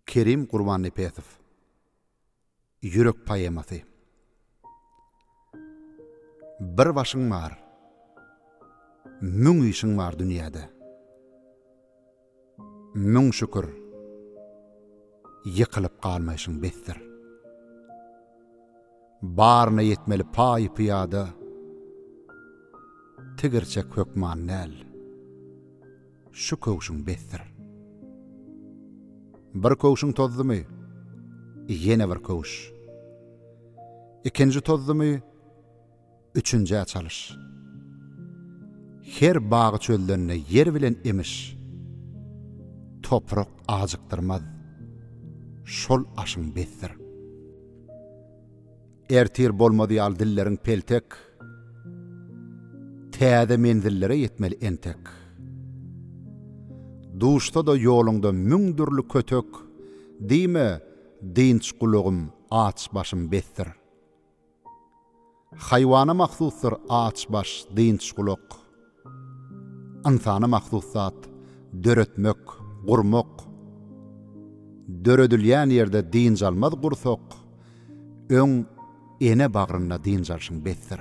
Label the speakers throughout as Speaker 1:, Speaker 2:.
Speaker 1: Kerim Qurban Nepetov Yürek poeması. Bir başın var, müň işin var dünyada. Müň şükür, yıkılıp kalmayışın bettir. Barına yetmeli payı piyada, tigirçek hökman näl, şu köşün bettir. Bir köşün tozdumy, yene bir köş. İkinci tozdumy, üçüncü çalış. Her bağı çöllerine yer bilen emiş, toprak azıktırmaz, şol aşın bettir. Ertir bolmadı al dillerin peltek, täze menzillere yetmeli entek. Duşta da yolunda müňdürlü kötök, diýme dinç kulugum aç başım bettir. Haywana mahsusdur aç baş dinç kuluk. Insana mahsusat döretmek, gurmok. Döredilýän ýerde dinç almaz gursok. Öň ene bagryna dinç alşyň bettir.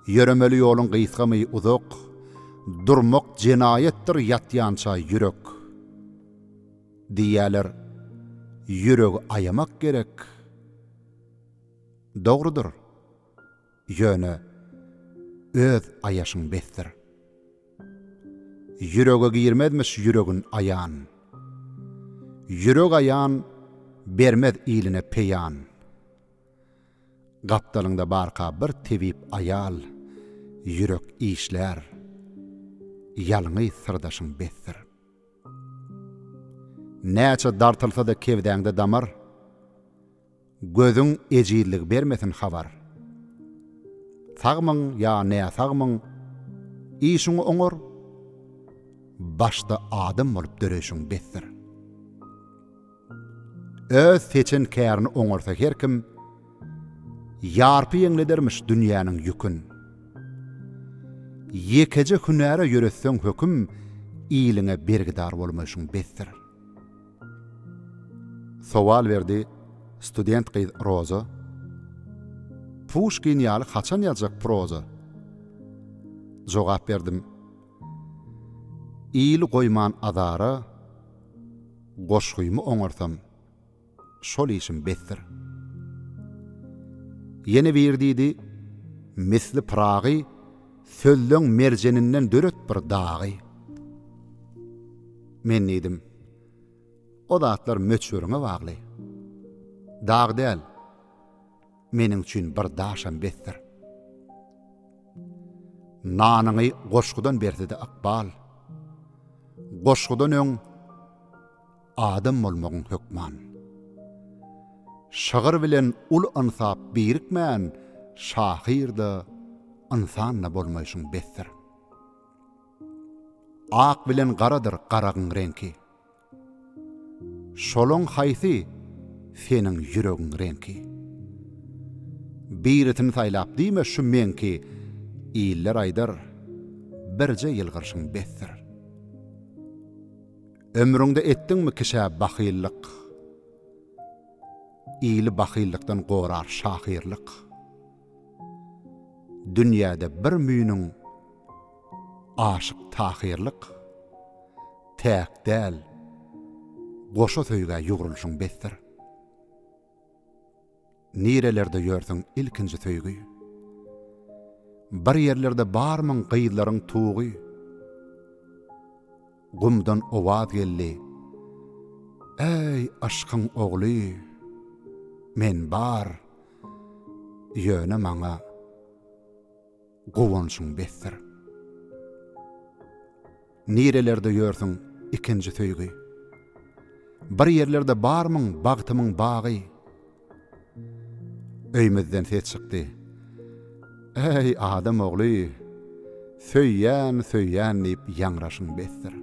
Speaker 1: Yöremeli ýoluň gysgamy uzak. Durmak cinayettir yatyança yürek. Diýerler, yüregi ayamak gerek. Dogrudur. Ýöne öz ayaşyň bettir. Yürege girmezmiş yüregin ayan. Yüreg ayan bermez iline peyan. Gapdalyňda barka bir tebip ayal. Yürek işler. Yalıňy sırdaşyň bettir. Näçe dartylsa da kewdäňde damar, gözüň ejillik bermesin habar. Sagmyň ya ne sagmyň, işiňi oňor, başda adam bolup döreşiň bettir. Öz seçen kärini oňorsa herkim, ýarpy ýeňledermiş dünýäniň ýükün. Yekece hünäre ýöretseň höküm, iliňe bergidar bolmaşyň bettir. Sowal berdi student gyz Roza. Pushkin ýaly haçan ýazjak proza? Jogap berdim. İl goýman adara, goşgymy oňarsam, şol işim bettir. Ýene berdi, misli pragy, sözlüň merjeninden döret bir dagy. Men edim. O zatlar möçürüňe bagly. Dag däl. Meniň üçin bir daşam bettir. Nanyňy goşgudan berdi akbal. Goşgudan öň adam bolmagyň hökman. Şagyr bilen ul ansap birikmän şahyrda insanla bolmaýyşyň bettir. Ak bilen garadyr garagyň renki. Şoloň haýsy seniň yüregiň renki. Biretini saýlap diýme şu menki, iller aýdar birje ýylgyrşyň bettir. Ömrüňde etdiňmi kişä bahyllyk? Ýyly bahylykdan gorar şahyrlyk. Dünyada bir müýnüň aşyk tahirlik, täk däl, goşa söýge ýugurulşyň bettir. Nirelerde ýörsiň ilkinji söýgü. Bir ýerlerde barmyň gyýlaryň tuğy. Gumdan owaz geldi. Ey aşkyň ogly, men bar, ýöne maňa gowunşyň bettir. Nirelerde ýörsiň ikinji söýgü. Bir ýerlerde barmyň bagtymyň bagy. Öýmezden ses çykdy. Ey adam ogly, söýýän diýip ýangraşyň bettir.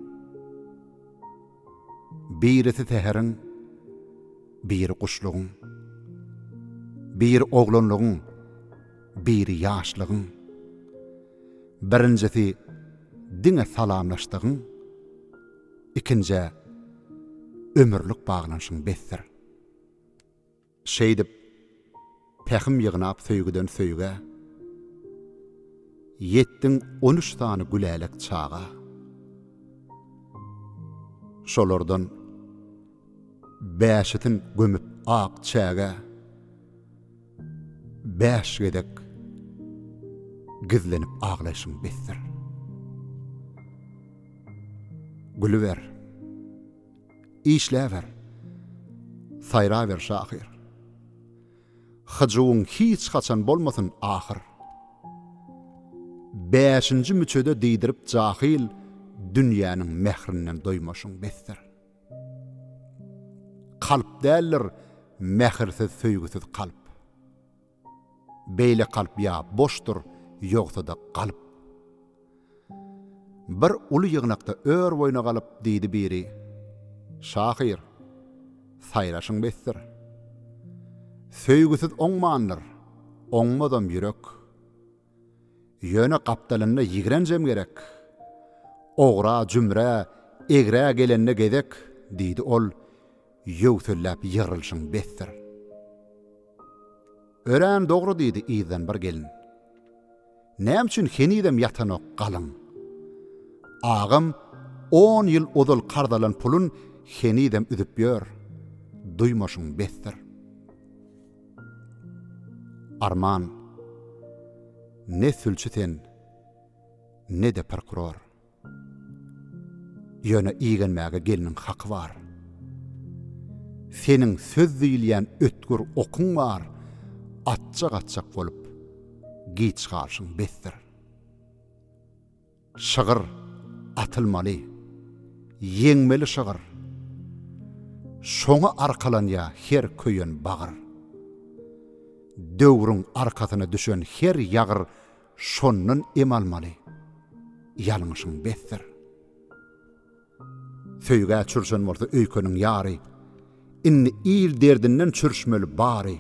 Speaker 1: Birisi teheriň, biri kuşluğun, biri oğlanluğun, biri yaşlığın. Birincisi dine salamlaştığın, ikinci ömürlük bağlanışın bettir. Şeydip, pähim yığınap söýgüden söýge, yettin 13 tany gülälek çağa. Şolardan bäşitin gömüp ak çäge, bäş gedek gizlenip ağlaşyň bettir. Gülüber, işläver, saýraber şahyr. Hyjyň hiç haçan bolmasyn ahyr. 5-nji müçede diýdirip jahil dünýäniň mehrinden doýmaşyň bettir. Kalp däller mehirsiz söýgüsiz kalp. Beýle kalp ýa boşdur, ýogsa da kalp. Bir uly ýygnakda ör boýna galyp diýdi biri: "Şahyr, saýraşyň bettir. Söýgüsiz oňmandyr, oňmadam ýürek. Ýöne gapdalyna ýigrenjem gerek. Ogra jümre, egre gelenne gedek" diýdi ol, ýöwsüllap ýyrylşyň bettir. "Ören dogry" diýdi ýydan bir gelin. "Näme üçin henidem ýatanok galyň? Agam 10 ýyl odul kardalan pulun henidem üdüp ýör. Duýmaşyň bettir." Arman, ne sülçüten, ne de prokuror. Ýöne iýgenmäge geliniň haky bar. Seniň söz diýilýän ötkür okuň bar, atjak bolup giç garşyň bettir. Şygyr atylmaly, ýeňmeli şygyr. Şoňa arkalanýa her köýen bagyr. Döwrüň arkasyna düşen her ýagyr şondan emalmaly. Ýalňyşyň bettir. Söýgä çürşen bolsa öýkeniň ýary, inni ýyl derdinden çürşmeli bary.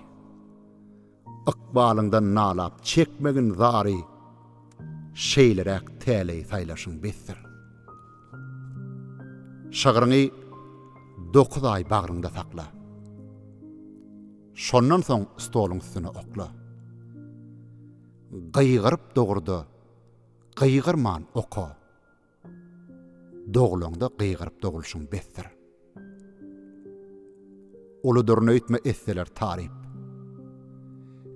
Speaker 1: Ykbalyňdan nalap çekmegin zary, şeýlerek täleý saýlaşyň bettir. Şagyryňy 9 ay bagryňda sakla. Şondan soň stoluň üstüne okla. Gyýgyryp dogurdy, gyýgyrman oka. Doglaňda gyýgyryp dogulşyň bettir. Uludyryny öýtme esseler taryp.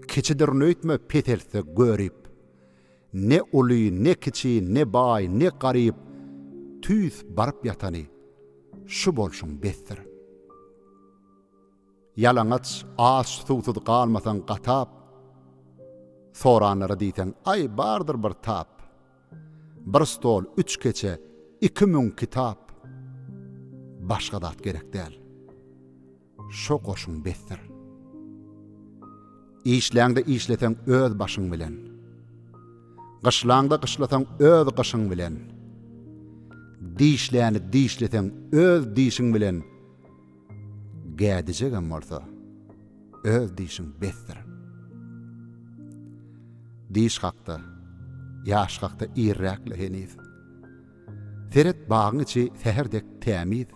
Speaker 1: Keçidirini öýtme petelse görip. Ne uly, ne kiçi, ne bay, ne garyp, tüýs baryp ýatany şu bolşyň bettir. Ýalaňaç aç suwsuz galmasaň gatap, soranlara diýsen ay bardyr bir tap. Bir stol, 3 keçe, 2000 kitap. Başga dat gerek däl. Şo goşuň bettir. İşläňde işleten öz başyň bilen. Gyşlaňda gyşlatan öz gyşyň bilen. Dişläni dişleten öz dişiň bilen. Gädijegem bolsa öz dişiň bettir. Diş hakda, ýaş hakda irräkle heniz. Seret bagyň içi seherdek tämiz.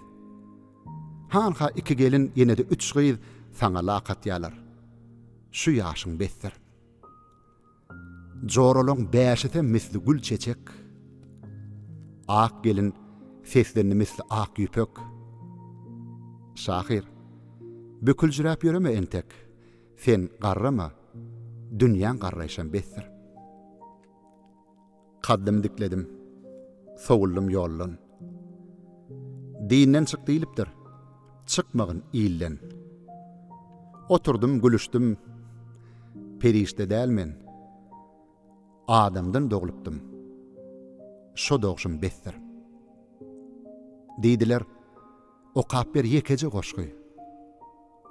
Speaker 1: Hanha 2 gelin ýene-de 3 gyz saňa laqat ýalar. Şu ýaşyň bettir. Joroloň bäşete misli gül çeçek. Ak gelin seslerini misli ak ýüpek. Şahyr, büküljüräp ýöreme entek. Sen garrama, dünýäň garraýşan bettir. Kaddym dikledim, sogullum ýollan. Dinden çyk diýilipdir, çykmagyn iýilden. Oturdum, gülüşdüm, perişde dälmen. Adamdan dogulupdym. Şo dogşym bettir. Diýdiler, okap ber ýekece goşgy.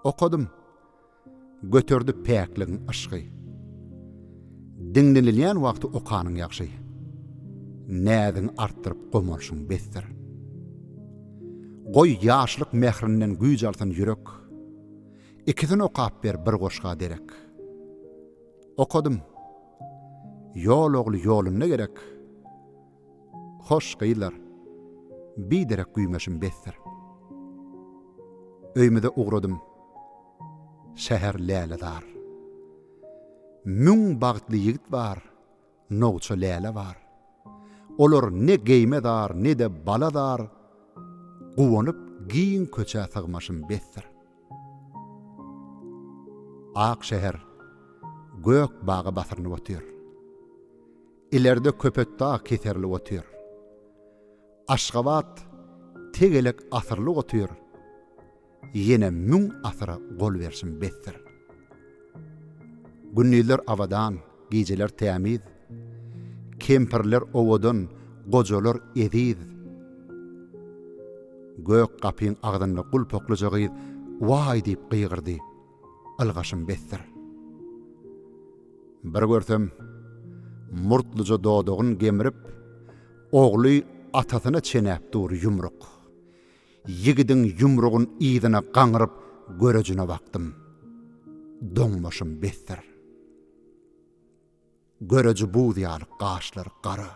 Speaker 1: Okudum, götürdü päkligiň aşky. Dinlenilýän wagty okanyň ýagşy. Nädin artdyryp gomarşyň bettir. Goý ýaşlyk mehrinden güýj alsan ýürek. Ikisini okap ber bir goşga derek. Okudum. Yol ogly ýolum ne gerek? Hoş gyýlar. Bir derek güýmeşim bettir. Öýmede uğradım. Şäher läledar. Müň bagtly ýigit bar, nowça läle bar. Olar ne geýmedar, ne de baladar. Guwanyp giň köçä sygmaşym besdir. Ak şäher gök bagy basyrny otýar. İlerde köpetdağ keserli otýar. Aşgabat tegelek asyrly otýar. Yine müň asyra gol bersin besdir. Günnüler avadan, gijeler tämiz, kempirler owadan, gojalar ediz. Gök kapyň agdyny gulpoklyja gyz, "Vay" diýip gygyrdy. Algaşym besdir. Bir görsem, murtlyja dodogyny gemirip, ogly atasyna çenäp dur yumruk. Yigidin yumruğun iyidine gaňyryp görejine baktım. Doňmaşym besdir. Göreji buğdiyal gaşlar gara.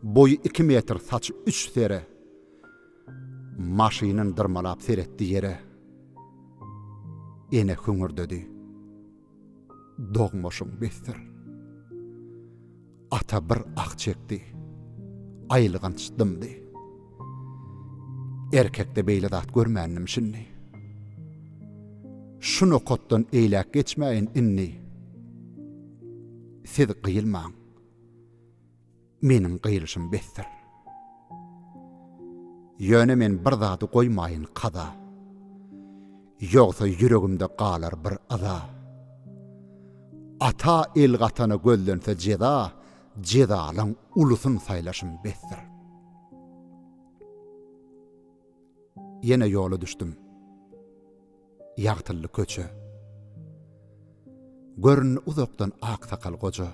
Speaker 1: Boyu 2 metr, saçı 3 sere. Maşynyň dyrmalap seretdi yere. Ene hüngürdedi. Doňmaşym besdir. Ata bir ak çekdi. Aýlygynçdymdy. Erkekde beýle zat görmändim şinni. Şunu kotdan eýlek geçmäýin inni. Siz gıyılmaň. Meniň gıyılşym besdir. Ýöne men bir zaty goýmaýyn qada. Ýogsa ýüregimde galar bir aza. Ata el gatana gözlense jeda, jedalyň ulusyny saýlaşym besdir. Yine yola düşdüm. Ýagtylly köçe. Görünni uzakdan ak sakal goja.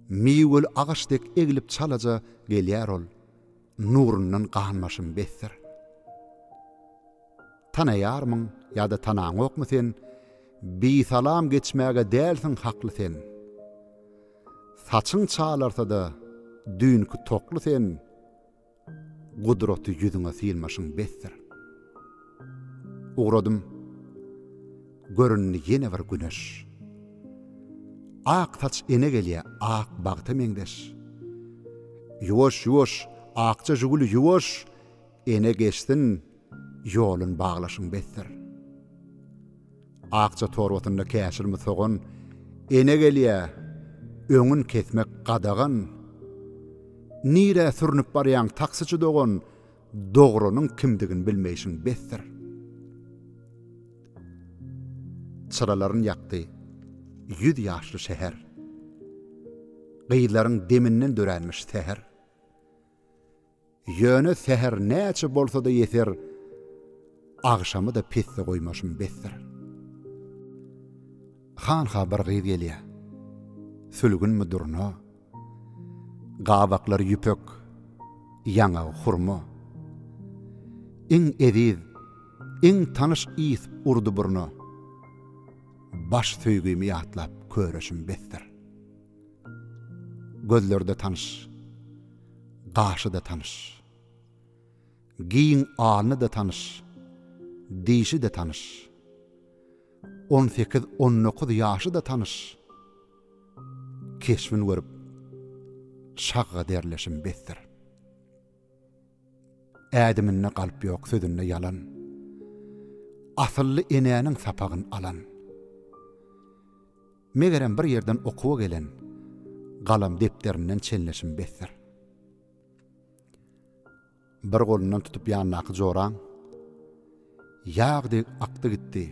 Speaker 1: Miwil agaçdek egilip çalaja gelýär ol. Nurundan gahanmaşym besdir. Tanaýarmyň ýa-da tanaň okmy sen? Bi salam geçmäge dälsin hakly sen. Saçyň çalarsa da düýnki tokly sen. Gudraty ýüzüňe silmaşyň besdir. Uğradım. Görünni yine bir güneş. Ak saç ene gelýär, ak bagta meňdeş. Ýuwaş, akça jugul ýuwaş, ene geçdin, ýolun baglaşyň besdir. Akça torwatynda käşirmi sogan, ene gelýär, öňün kesmek gadagan. Nire sürünüp barýan taksiçi dogan, dogrunyň kimdigini bilmeýşiň besdir. Çyralaryň ýakdy 100 ýaşly şäher. Gyýlaryň deminden döränmiş täher. Ýöne täher näçe bolsa da ýeter, agşamy da pesde goýmaşym besdir. Han habar gyýy gelýär. Sülgün müdürna. Gawaklar ýüpek, ýaňa hurma. Iň ediz, iň tanyş ýys urdu burna. Baş söýgümi ýatlap köreşim besdir. Gözlerde tanış, gaşyda tanış. Giň alny da tanış, dişi de tanış. 18-19 ýaşy da tanış. Keşfini görüp şağa derleşim besdir. Ädiminne galp ýok, sözünde yalan. Asylly enäniň sapagyn alan. Megerem bir yerden okuwa gelen, galam depderinden çelleşim besdir. Bir golundan tutup ýanynaky joraň, ýagdy akdy gitdi,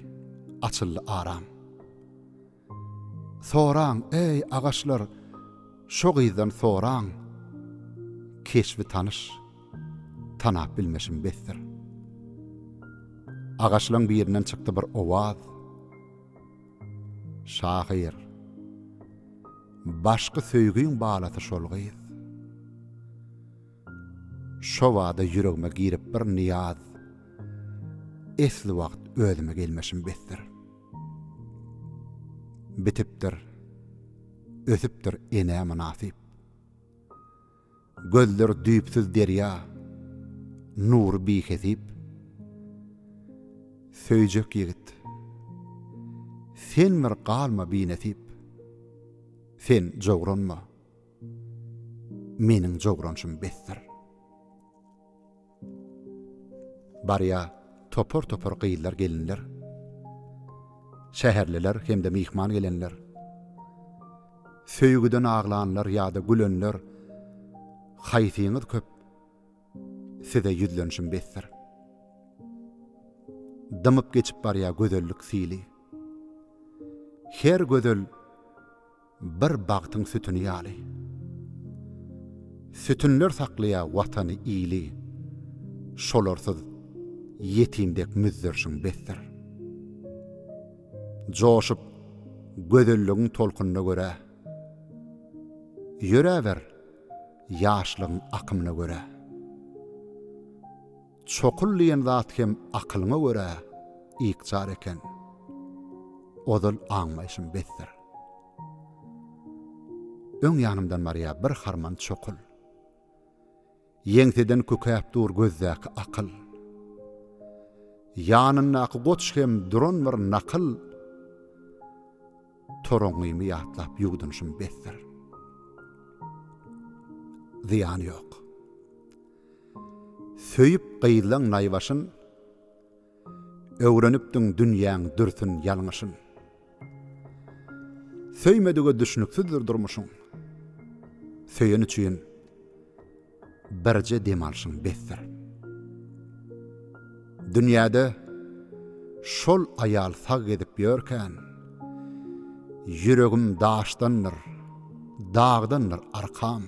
Speaker 1: açyldy aram. Soraň, ey agaçlar, şo gyzdan soraň, keşfi tanış, tanap bilmeşim besdir. Agaçlaryň birinden çykdy bir owaz. Şahyr, başga söýgüň balasy şol gyz. Şo wada ýüregime girip bir niýaz. Esli wagt özüme gelmeşim besdir. Bitipdir, ösüpdir ene manasip. Gözler düýpsiz derýa, nur bihesip. söýjek ýigit. Sen bir galma binetip. Sen jogranma. Meniň jogranşym besdir. Barya topor gyýylar gelinler. Şäherliler hemde mihman gelenler. Söýgüden aglanlar ýa-da gülenler. Haýsyňyz köp. Size ýüzlenşim besdir. Dymyp geçip barya gözellik sili. Her gözel bir bagtyň sütüni ýaly. Sütünler saklaýa watany iyli. Şolarsız yetimdek müzderşin besdir. Joşup gözelligiň tolkununa göre. Ýöreber ýaşlygyň akymyna göre. Çokulliyen zat hem akılıma göre ikçar eken. Odul anmayışım besdir. Öň ýanymdan barya bir harman çokul. Ýeňseden kökäp dur gözdäki akyl. Ýanynaky goç hem duran bir nakyl. Toraňymy ýatlap ýugdunşym besdir. Ziyan ýok. Söyüp gyýylan naýbaşyn, öwrenipdiň dünýäň dürsün ýalňyşyn. Söýmedige düşnüksizdir durmuşyň. Söýen üçin birje dem alşyň besdir. Dünýäde şol aýal sag edip ýörken, ýüregim daşdandyr, dagdandyr arkam.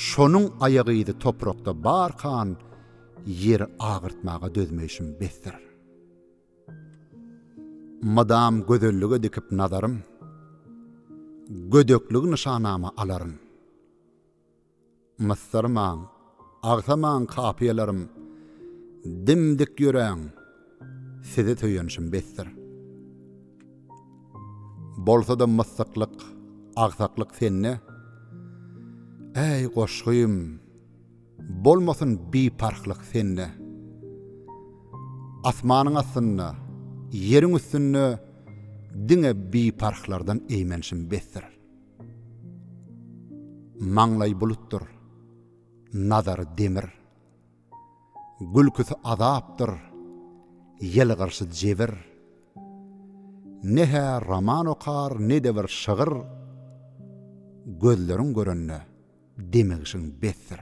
Speaker 1: Şonuň aýagydy toprakda barkan yer agyrtmaga dözmeýşim besdir. Madam gözellige dikip nazarym, gödöklük nişanama alaryn. Mısırman, agsaman kapyalarym, dimdik ýören, size töýenşim besdir. Bolsa-da mısyklyk, agsaklyk senne, ey goşgym, bolmasyn biparklyk senne. Asmanyň astyna, ýeriň üstüne diňe biparklardan eýmenşim besdir. Maňlay bulutdur, nazar demir. Gülküsü azapdyr, ýelgyrşy jebir. Nehe roman okar, ne de bir şygyr. Gözleriň görenne demegişiň besdir.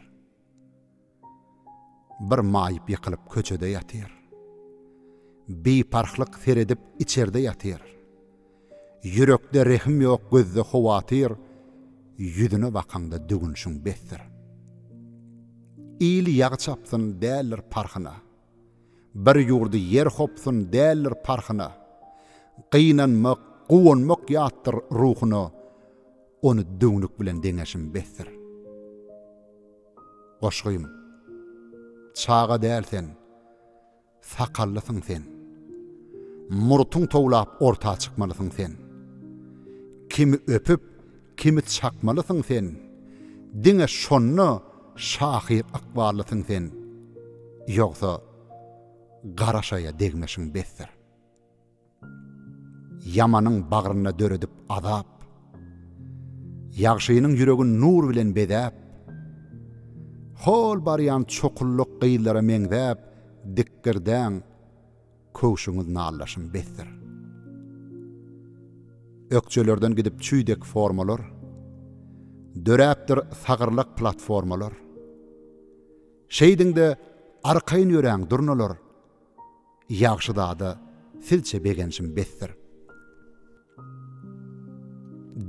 Speaker 1: Bir maýyp ýykylyp köçede ýatyr. Biparklyk seredip içerde ýatyr. Yürekde rehim ýok, gözde howatyr. Yüzüne bakanda dügünşiň besdir. İyli ýagy çapsyn däller parhyna. Bir ýurdy yer hopsyn däller parhyna. Gynanmak, guwunmak ýatdyr ruhuny. Onu düňlük bilen deňeşim besdir. Goşgym, çaga dälsen, sakallysyň sen. Murtuň towlap orta çykmalysyň sen. Kimi öpüp, kimi çakmalysyň sen. Diňe şonny şahyr akbarlysyň sen. Ýogsa garaşaýa degmeşiň besdir. Yamanyň bagryna döredip azap, ýagşynyň ýüregin nur bilen bedäp, hol baryan çokullyk gyýylara meňdäp, dikkirden köşüňiz nallaşym besdir. Ökçelerden gidip çüýdek formalar, döräpdir sagyrlyk platformalar. Şeýdiňde arkaýyn ýören durnalar, ýagşyda silçe begenşim besdir.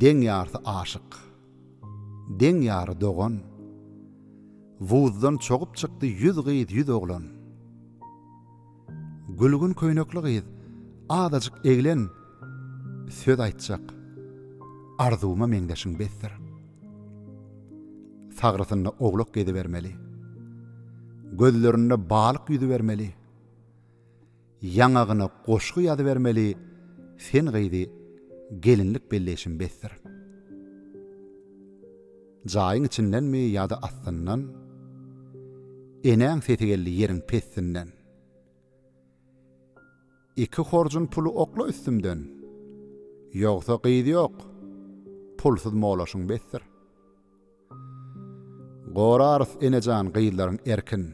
Speaker 1: Den ýarty aşyk, den ýary dogan, wuzdan çogup çykdy 100 gyýyt 100 oglan. Gülgün köýnekli gyýyt, adajyk eglen, söz aýtjak, arzuwma meňdeşiň besdir. Sagrysyny ogluk gedi bermeli, gözlerine balyk ýüzi bermeli, ýangagyna goşgy ýazy bermeli, sen gyýdy gelinlik belleşim besdir. Jaýyň içinden mi ýa-da astyndan, eneň sesi geldi ýeriň pessinden. iki horjun pulu okla üstümden. Yoksa qydy yok. Pulsuz molaşyň besdir. Gorarys enejan qyýlaryň erkin.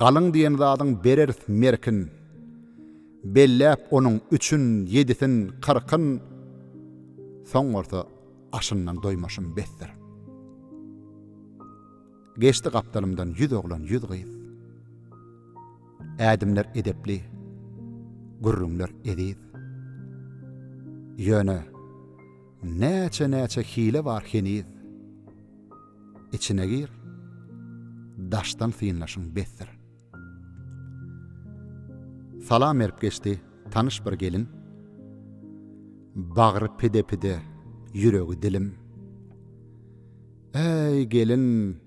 Speaker 1: Galyň diýen zadyň bereris merkin. Belläp onuň 3'ün, 7'sin, 40'ın soňorta aşyndan doýmaşym besdir. Geçti gapdalymdan 100 oglan 100 gyz. Ädimler edepli, gurrunlar ediz. Ýöne näçe hile bar heniz. İçine gir, daştan sıyınlaşın besdir. Salam erip geçti, tanış bir gelin. Bağrı pide, yüreği dilim. Ey gelin,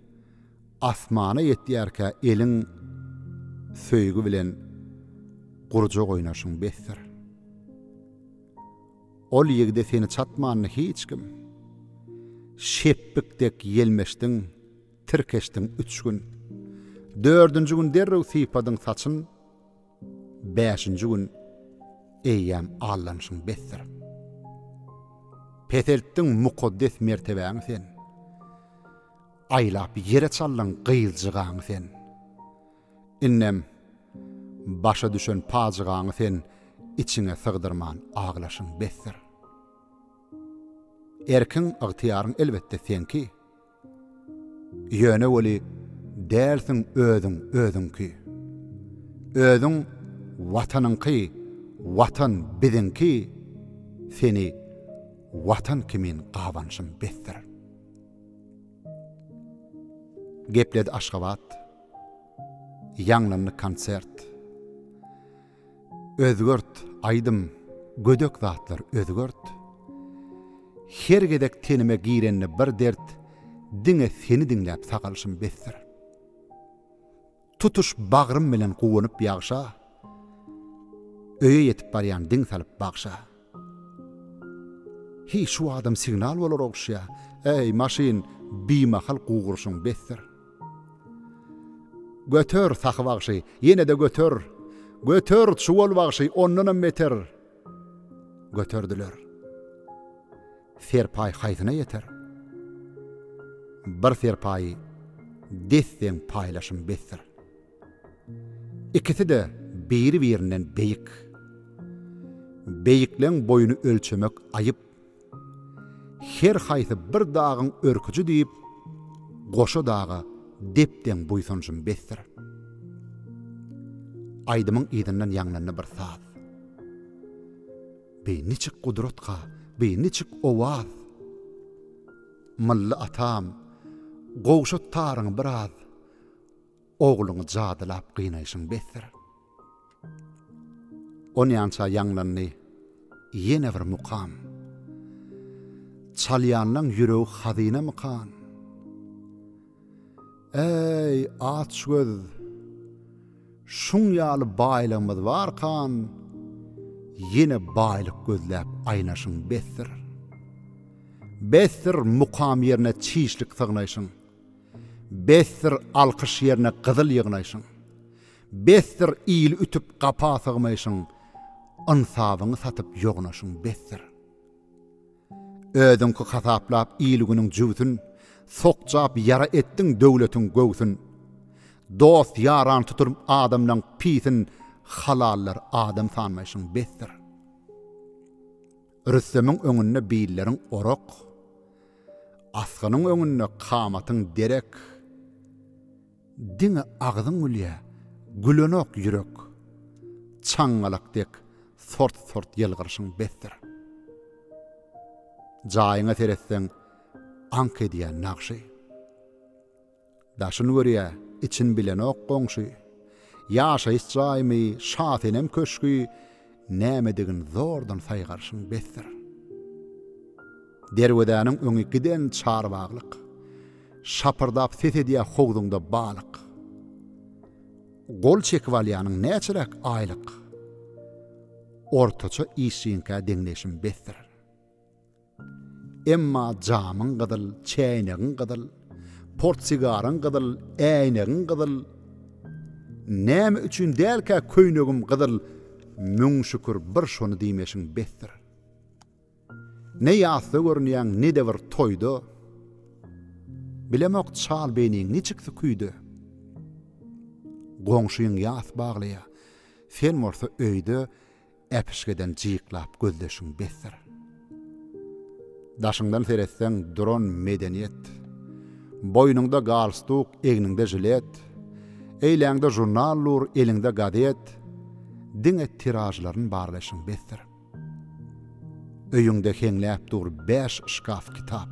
Speaker 1: asmana yetdiyarka elin söýgü bilen gurjak oynaşyň besdir. Ol ýigde seni çatmanny hiç kim. Şepbikdek yelmeşdiň, tirkeşdiň 3 gün. 4-nji gün derrew sypadyň saçyn, 5-nji gün eýýäm allanşyň besdir. Peteltdiň mukaddes mertebäňi sen. Aylap yere çallan gıyılcıgaňy sen. Innem başa düşen pajygaňy sen içine sygdyrman aglaşyň besdir. Erkin ıgtiýaryň elbette senki. Ýöne weli dälsiň özüňki. Özüň watanyňky, watan biziňki. Seni watan kimin gawanşym besdir. Gepledi Aşgabat, ýanglanly konsert. Özgört, aýdym, gödök zatlar özgört. Her gedek tenime girenni bir dert, diňe seni diňläp sagalşym besdir. Tutuş bagrym bilen gowunyp ýagşa, öýe ýetip barýan diň salyp bagşa. Hi şu adam signal bolar okşya, ey maşin bimahal gugurşyň besdir. Götör saky bagşy, ýene de götör. Götör çuwal bagşy, ondan meter. Götördiler. Serpay haýsyna ýeter. Bir serpay desden paýlaşym besdir. İkisi de biri-birinden beýik. Beýikleň boyuny ölçemek aýyp. Her haýsy bir dagyň örküjü diýip, goşa daga depden buýsunjym besdir. Aýdymyň ýydynyň ýanglanny bir saz. Beýniçik gudratka, beýniçik owaz. Mylly atam, gowşa taryň biraz. Ogluňy jadylap gynaýşyň besdir. Onyança ýanglanny ýene bir mukam. Çalýanyň ýüregi hazyna mykan. Ey aç göz, şuň ýaly baýlygymyz barkan, ýene baýlyk gözläp aýnaşyň besdir. Besdir mukam ýerine çiýişlik sygnaýşyň. Besdir alkyş ýerine gyzyl ýygnaýşyň. Besdir iýil ütüp gapa sygmaýşyň. Ansabyňy satyp ýognaşyň besdir. Özüňki hasaplap iýliginiň jüwsün, sokjap yara etdiň döwletiň göwsün. Dost yaran tuturum adamlaň pisin, halallar adam sanmaýşyň besdir. Rüstem'iň öňünde beýilleriň orok, asgynyň öňünde kamatyň derek. Diňe agzyň ulýa, gülenok ýürek, çaňgalakdek sort ýelgyrşyň besdir. Jaýyňa teretseň ank edýän naqşy. Daşyny görýä, için bilenok goňşy. Ýaşaýyş jaýmy, şatenem köşkü, nämedigin zordan saýgarşyň besdir. Derwedäniň öňi giden çarbaglyk. Şapırdap ses edýär howduňda balyk. Gol çekip alýanyň näçelik aýlyk. Ortaça işinkä deňleşim besdir. Emma jamyň gydyl, çäýnegiň gydyl, portsigaryň gydyl, äýnegiň gydyl, näme üçün dälkä köýnegim gydyl, müň şükür bir şonu diýmeşiň betdir. Ne ýatda görnýän, ne de bir toýda. Bilemok çal beyniň niçikdi küýdi. Goňşuýyň ýat baglaýa, sen morsa öýde äpişgeden jyklap gözleşiň betdir. Daşyňdan seretseň duran medeniýet. Boýnuňda galstuk, egninde jilet. Eýläňde jurnallur, elinde gadet. Diňe tirajlaryň barlaşyň betdir. Öýüňde heňläp dur 5 şkaf kitap.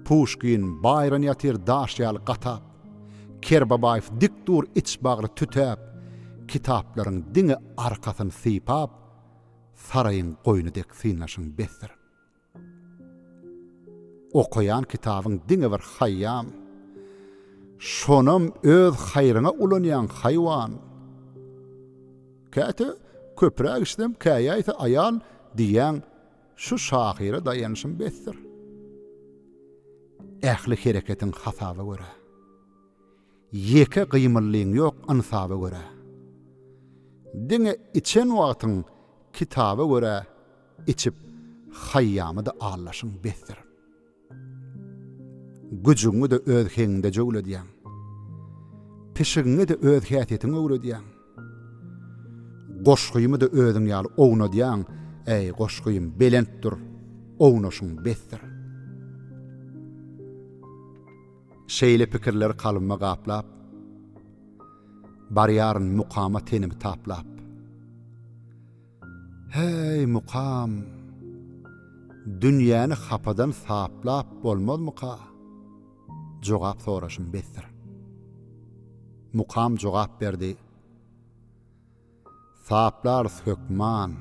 Speaker 1: Pushkin, Bayron ýatyr daşýaly gatap. Kerbabaýew dik dur iç bagly tütäp. Kitaplaryň diňe arkasyny sypap, saraýyň goýnudek synaşyň betdir. Okuyan kitabyň diňe bir haýam. Şonam öz haýryna ulanýan haýwan. Käte köprek işlem käýäýse aýal diýen şu şahyra daýanyşym betdir. Ähli hereketiň hasaby görä. Yeke gymyllygyň ýok ansaby görä. Diňe içen wagtyň kitaby görä, içip haýyamy da allaşyň betdir. Gücüňi de öz heňinde jogladýan. Pişiňi de öz häsiýetini öwredýän. Goşguýymy da özüň ýaly ownadýan. Ey goşguýym belentdir, ownaşyň betdir. Şeýle pikirler kalymma gaplap, barýaryn mukama tenimi taplap. Hey mukam, dünýäni hapadan saplap bolmazmy ka? Jogap soraşym betdir. Mukam jogap berdi. Saplar sökman.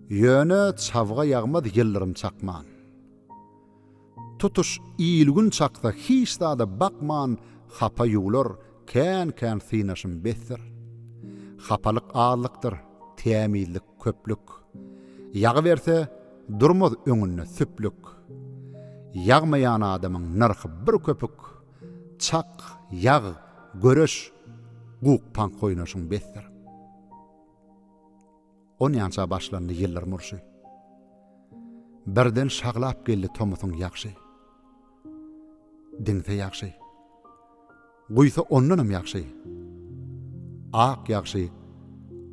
Speaker 1: Ýöne çawga ýagmady ýyllarym çakman. Tutuş iýilgün çakda hiç da bakman, hapa ýular kän synaşym betdir. Hapalyk ağırlykdyr, tämizlik köplük. Ýagy berse durmaz öňünde süplük. Ýagmaýan adamyň narxy bir köpük. Çak, ýag, göreş, gukpan koýnaşyň betdir. On ýança başlandy ýyllar murşy. Birden şaglap geldi tomusyň ýakşy. Diňse ýakşy. Guýsa ondanam ýakşy. Ak ýakşy.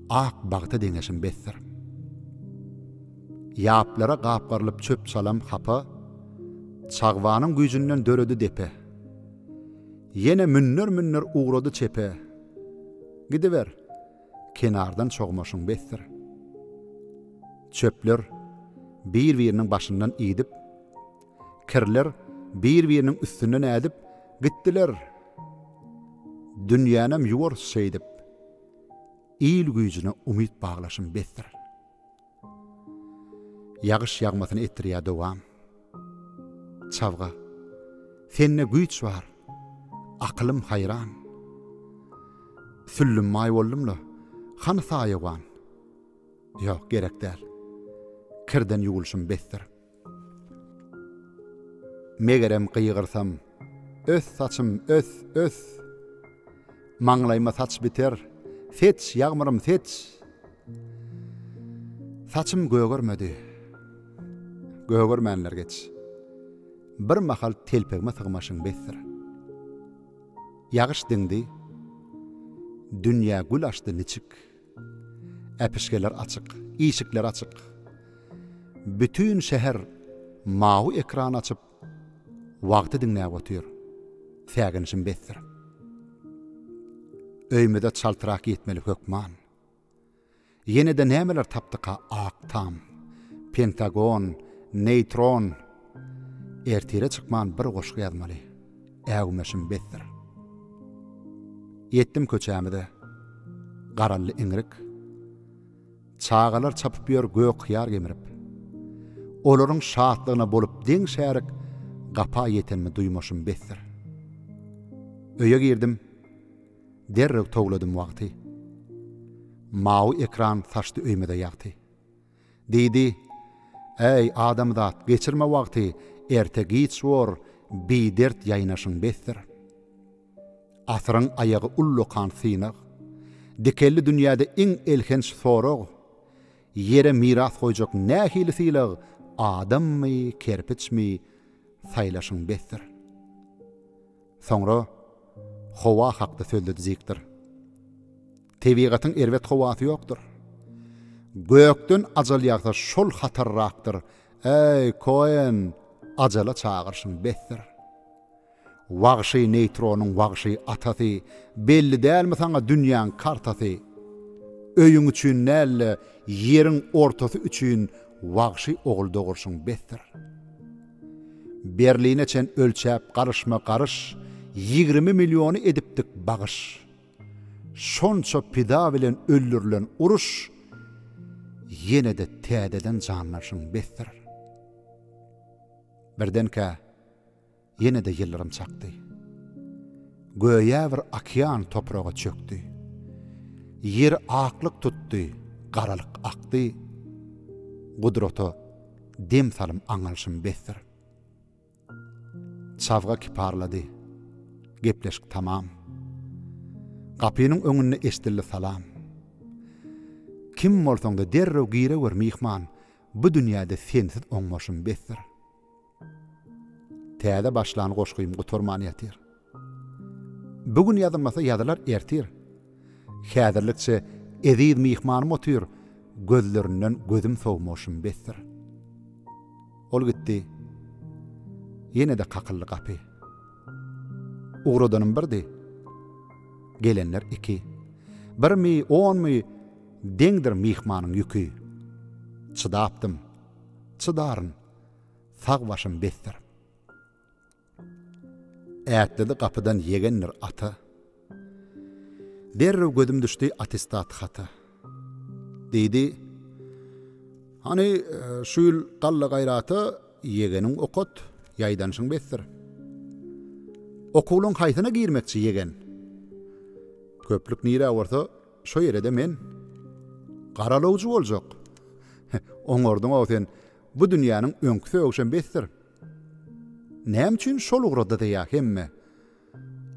Speaker 1: Ak bagta deňeşim betdir. Ýaplara gapgarlyp çöp salam hapa, çagwanyň güýjünden döredi depe. Yine münner uğradı çepe. Gidiver, kenardan çoğmaşın bettir. Çöpler bir-birinin başından iyidip, kirler bir-birinin üstünden edip, gittiler. Dünyanam yuvar seydip, iyil güýjüne umit bağlaşın bettir. Yağış yağmasını ettiriya dowam. Çavga, senne güýç var. Aklım hayran. Süllüm may boldumla, hany saýawan. Ýok, gerek däl. Kirden ýugulşym betdir. Megerem gyýgyrsam, öz saçym öz. Maňlaýma saç biter, seç ýagmyrym seç. Saçym gögörmedi. Gögörmänler geç. Bir mahal telpegime sygmaşyň betdir. Yağış dindi, dünya gül açtı niçik. Äpişgeler açık, işikler açık. Bütün şehir mavi ekran açıp, wagty dinläp otyr. Fäginşim betdir. Öýmede çaltyrak etmeli hökman. Yine de nämeler tapdyka aktam, pentagon, neutron. Ertire çykman bir goşgy ýazmaly. Ägmeşim betdir. Yetdim köçämide, garally iňrik. Çağalar çapyp ýör gök ýar gemirip. Olaryň şatlygyna bolup deň şärik gapa ýetenmi duýmaşym betdir. Öýe girdim, derrew togladym wagty. Mawy ekran saçdy öýmede ýagty. Diýdi, ey adamzat, geçirme wagty, erte giç wor, bi dert ýaýnaşyň betdir. Asırın ayağı ullukan sıynak, dikelli dünyada en elkenç sorog, yere miras koyacak nähili sıylag, adam mi, kerpiç mi, saylaşın bestir. Sonra, hova haqda söldüdü ziktir. Tebigatın ervet hovası yoktur. Gökdün acal yağsa şol hatarraktır. Ey koyen, acala çağırsın bestir. Wagşy neutronun wagşy atasy, belli dälmi saňa dünýäň kartasy. Öýüň üçin nälle, ýeriň ortasy üçin wagşy ogul dogurşyň bestir. Berline çen ölçäp garışma garış, 20 milyonu edipdik bagış. Şonça pida bilen öllürlen uruş, yine de tädeden janlaşyň bestir. Birdenke, yine de yıllarım çaktı. Göğe bir akyan toprağa çöktü. Yer aklık tuttu, qaralık aktı. Kudrotu dem salım angalşım bestir. Çavga kiparladı. Gepleşik tamam. Kapının önüne estilli salam. Kim bolsaň da derrew gire wer mihman, bu dünyada sensiz oňmaşym bestir. Täze başlany goşgym gutorman ýatyr. Bugün ýazylmasa ýazylar ertir. Häzirlikçe ezid mihmanym otyr, gözlerinden gözüm sowmaşym bestir. Ol gitdi. Yine de kakıllı kapy. Uğradanım birdi. Gelenler 2. 1 mi, 10 mi, deňdir mihmanyň ýükü. Çydapdym. Çıdaryn. Sag başym bestir. Ätlidi kapıdan yegenler ata. Derrew gözüm düşdi atestat hata. Dedi, hani şuýul galla gaýraty yegenin okot, ýaýdanşyň bestir. Okulyň haýsyna girmekçi yegen. Köplük nire warsa, şo ýerde men garalawjy boljak. Oňordyň sen bu dünýäniň öňküsi öňşen bestir. Näme üçin şol ugrada da hemme?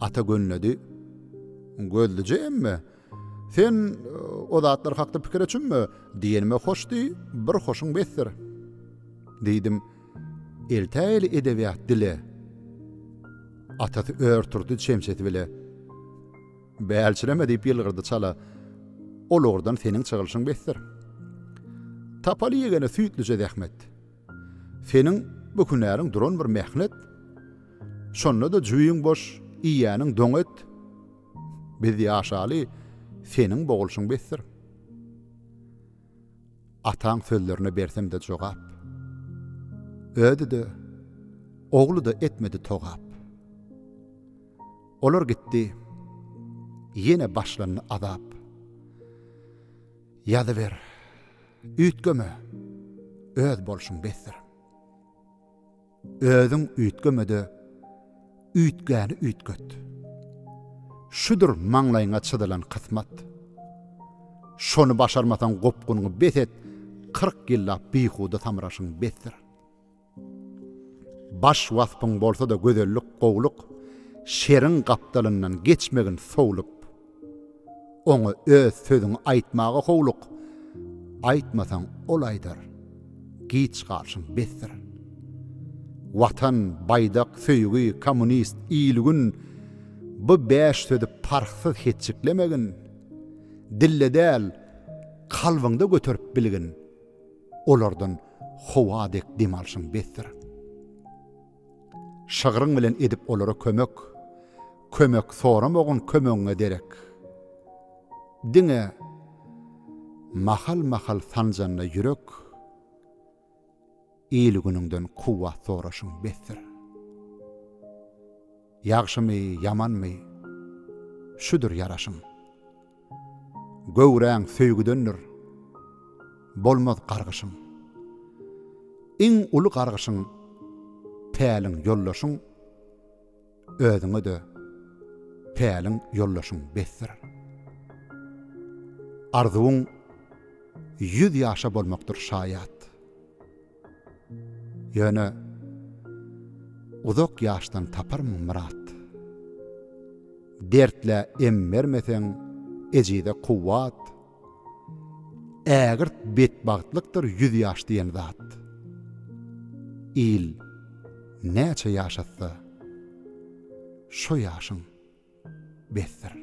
Speaker 1: Ata gönledi. Gözlüce emme. Sen o zatlar hakda pikir etçinmi? Diýenime hoşdy, bir hoşuň bestir. Diýdim, eltäýeli edebiýat dili. Atasy örtürdi çemçeti bile. Bälçileme diýip ýylgyrdy çala. Ol ordan seniň çygylyşyň bestir. Tapaly ýegene süýtlüje zähmet. Seniň bu günäriň duran bir mehnet. Şonda da jüýüň boş, iýäniň doňet. Biz ýaşaly seniň bogulşyň bestir. Ataň sözlerine bersem de jogap. Ödi de, oglu da etmedi togap. Olar gitdi. Yine başlandy azap. Ýazy ber. Üýtgeme. Öz bolşyň bestir. Özüň üýtgemede üýtgäni üýtgöt. Şudur maňlaýyňa çydalan kysmat. Şonu başarmasan gopgunyňy beset, 40 ýylla bihuda tamraşyň bestir. Baş waspyň bolsa da gözellik gowluk, şeriň gapdalyndan geçmegin sowlup, oňa öz sözüňi aýtmaga gowluk, aýtmasaň olaýdyr, giç garşyň bestir. Watan, baydak, söýgü, kommunist, iýilgün, bu 5 sözi parksız hetçiklemegin, dille däl, kalbyňda götürip bilgin, olardan howadek demalşyň bestir. Şagyryň bilen edip olara kömek soramagyn kömeňe derek. Diňe mahal sanjanda ýürek, iýilgünüňden kuwwat soraşyň bestir. Ýagşymy, ýamanmy, şudur ýaraşyň. Göwräň söýgüdendir, bolmaz gargyşyň. Iň uly gargyşyň, päliň ýollaşyň, özüňe de päliň ýollaşyň bestir. Arzuň 100 ýaşa bolmakdyr şaýat. Ýöne uzak ýaşdan taparmyň murat. dertle emmermesen ejide kuwwat. Ägirt betbagtlykdyr 100 ýaş diýen zat. İl näçe ýaşatsa şo ýaşyň besdir.